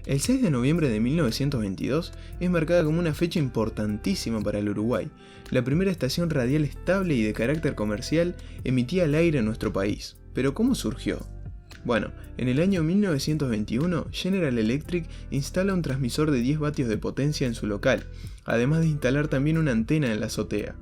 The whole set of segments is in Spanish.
El 6 de noviembre de 1922 es marcada como una fecha importantísima para el Uruguay. La primera estación radial estable y de carácter comercial emitía al aire en nuestro país. ¿Pero cómo surgió? Bueno, en el año 1921, General Electric instala un transmisor de 10 vatios de potencia en su local, además de instalar también una antena en la azotea.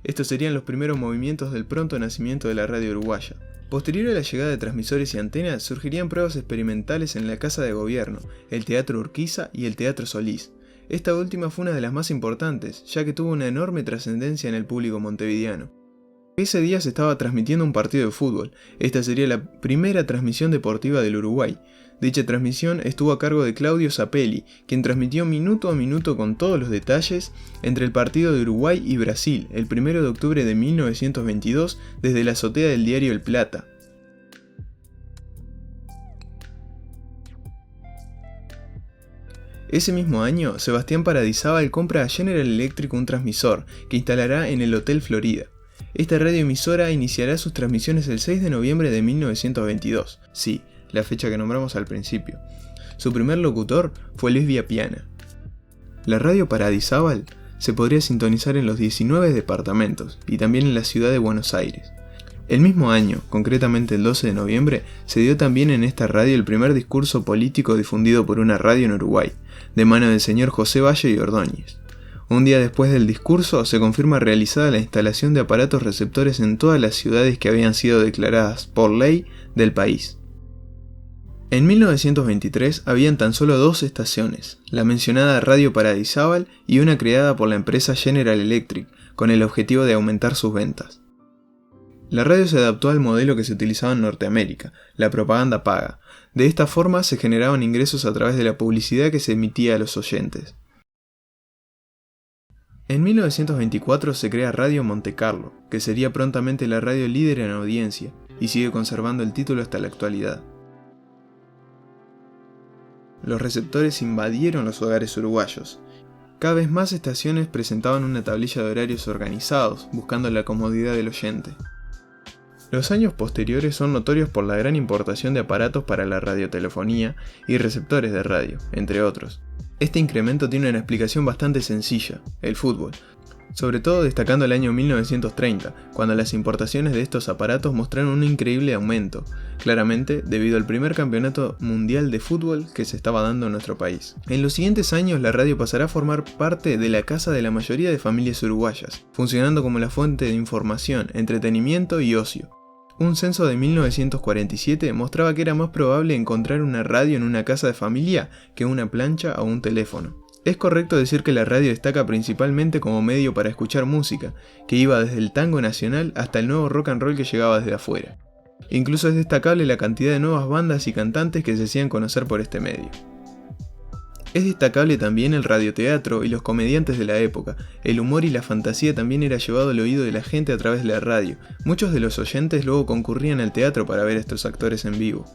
Estos serían los primeros movimientos del pronto nacimiento de la radio uruguaya. Posterior a la llegada de transmisores y antenas, surgirían pruebas experimentales en la Casa de Gobierno, el Teatro Urquiza y el Teatro Solís. Esta última fue una de las más importantes, ya que tuvo una enorme trascendencia en el público montevideano. Ese día se estaba transmitiendo un partido de fútbol. Esta sería la primera transmisión deportiva del Uruguay. Dicha transmisión estuvo a cargo de Claudio Zapelli, quien transmitió minuto a minuto con todos los detalles entre el partido de Uruguay y Brasil, el 1 de octubre de 1922, desde la azotea del diario El Plata. Ese mismo año, Sebastián Paradisábal compra a General Electric un transmisor, que instalará en el Hotel Florida. Esta radioemisora iniciará sus transmisiones el 6 de noviembre de 1922. Sí, la fecha que nombramos al principio. Su primer locutor fue Luis Viapiana. La radio Paradisábal se podría sintonizar en los 19 departamentos y también en la ciudad de Buenos Aires. El mismo año, concretamente el 12 de noviembre, se dio también en esta radio el primer discurso político difundido por una radio en Uruguay, de mano del señor José Valle y Ordóñez. Un día después del discurso, se confirma realizada la instalación de aparatos receptores en todas las ciudades que habían sido declaradas por ley del país. En 1923 habían tan solo 2 estaciones, la mencionada Radio Paradisábal y una creada por la empresa General Electric, con el objetivo de aumentar sus ventas. La radio se adaptó al modelo que se utilizaba en Norteamérica, la propaganda paga. De esta forma se generaban ingresos a través de la publicidad que se emitía a los oyentes. En 1924 se crea Radio Monte Carlo, que sería prontamente la radio líder en audiencia, y sigue conservando el título hasta la actualidad. Los receptores invadieron los hogares uruguayos. Cada vez más estaciones presentaban una tablilla de horarios organizados, buscando la comodidad del oyente. Los años posteriores son notorios por la gran importación de aparatos para la radiotelefonía y receptores de radio, entre otros. Este incremento tiene una explicación bastante sencilla, el fútbol, sobre todo destacando el año 1930, cuando las importaciones de estos aparatos mostraron un increíble aumento, claramente debido al primer campeonato mundial de fútbol que se estaba dando en nuestro país. En los siguientes años la radio pasará a formar parte de la casa de la mayoría de familias uruguayas, funcionando como la fuente de información, entretenimiento y ocio. Un censo de 1947 mostraba que era más probable encontrar una radio en una casa de familia que una plancha o un teléfono. Es correcto decir que la radio destaca principalmente como medio para escuchar música, que iba desde el tango nacional hasta el nuevo rock and roll que llegaba desde afuera. Incluso es destacable la cantidad de nuevas bandas y cantantes que se hacían conocer por este medio. Es destacable también el radioteatro y los comediantes de la época. El humor y la fantasía también era llevado al oído de la gente a través de la radio. Muchos de los oyentes luego concurrían al teatro para ver a estos actores en vivo.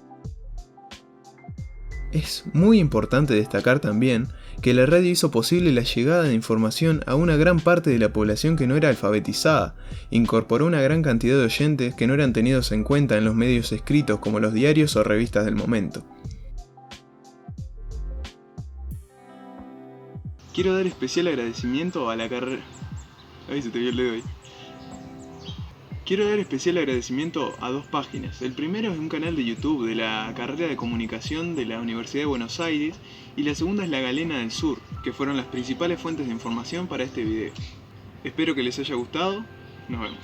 Es muy importante destacar también que la radio hizo posible la llegada de información a una gran parte de la población que no era alfabetizada, incorporó una gran cantidad de oyentes que no eran tenidos en cuenta en los medios escritos como los diarios o revistas del momento. Quiero dar especial agradecimiento a la carrera... Ay, se te vio el dedo ahí. Quiero dar especial agradecimiento a 2 páginas. El primero es un canal de YouTube de la carrera de comunicación de la Universidad de Buenos Aires y la segunda es La Galena del Sur, que fueron las principales fuentes de información para este video. Espero que les haya gustado. Nos vemos.